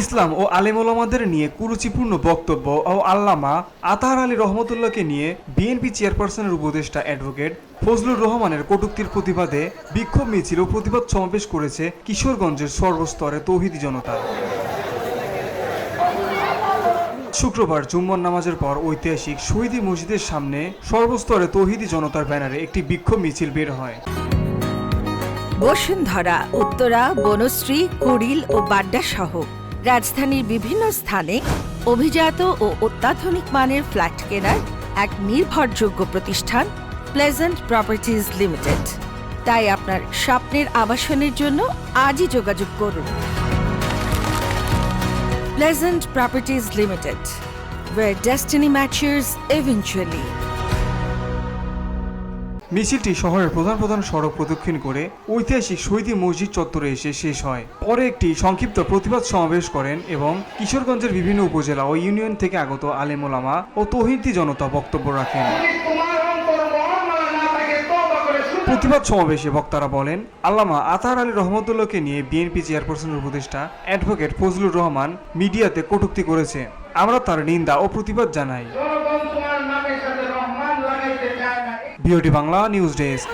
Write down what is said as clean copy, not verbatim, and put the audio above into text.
ইসলাম ও আলেম ওলামাদের নিয়ে কুরুচিপূর্ণ বক্তব্য ও আল্লামা আতাহার আলী রহমতুল্লাহকে নিয়ে বিএনপি চেয়ারপারসনের উপদেষ্টা অ্যাডভোকেট ফজলুর রহমানের কটূক্তির প্রতিবাদে বিক্ষোভ মিছিল ও প্রতিবাদ সমাবেশ করেছে কিশোরগঞ্জের সর্বস্তরে তৌহিদি জনতা। শুক্রবার জুম্মার নামাজের পর ঐতিহাসিক শহীদি মসজিদের সামনে সর্বস্তরে তৌহিদি জনতার ব্যানারে একটি বিক্ষোভ মিছিল বের হয়। বসুন্ধরা, উত্তরা, বনশ্রী, কুড়িল ও বাড্ডা সহ রাজধানীর বিভিন্ন স্থানে অভিজাত ও অত্যাধুনিক মানের ফ্ল্যাট কেনার এক নির্ভরযোগ্য প্রতিষ্ঠান প্লেজেন্ট প্রপার্টিজ লিমিটেড। তাই আপনার স্বপ্নের আবাসনের জন্য আজই যোগাযোগ করুন। Pleasant properties limited, where destiny matches eventually. মিছিলটি শহরের প্রধান প্রধান সড়ক প্রদক্ষিণ করে ঐতিহাসিক শহীদি মসজিদ চত্বরে এসে শেষ হয়। পরে একটি সংক্ষিপ্ত প্রতিবাদ সমাবেশ করেন এবং কিশোরগঞ্জের বিভিন্ন উপজেলা ও ইউনিয়ন থেকে আগত আলেম ওলামা ও তৌহিদি জনতা বক্তব্য রাখেন। প্রতিবাদ সমাবেশে বক্তারা বলেন, আল্লামা আতাহার আলী রহমতুল্লাহকে নিয়ে বিএনপি চেয়ারপারসনের উপদেষ্টা অ্যাডভোকেট ফজলুর রহমান মিডিয়াতে কটূক্তি করেছে। আমরা তার নিন্দা ও প্রতিবাদ জানাই। BOT Bangla news desk.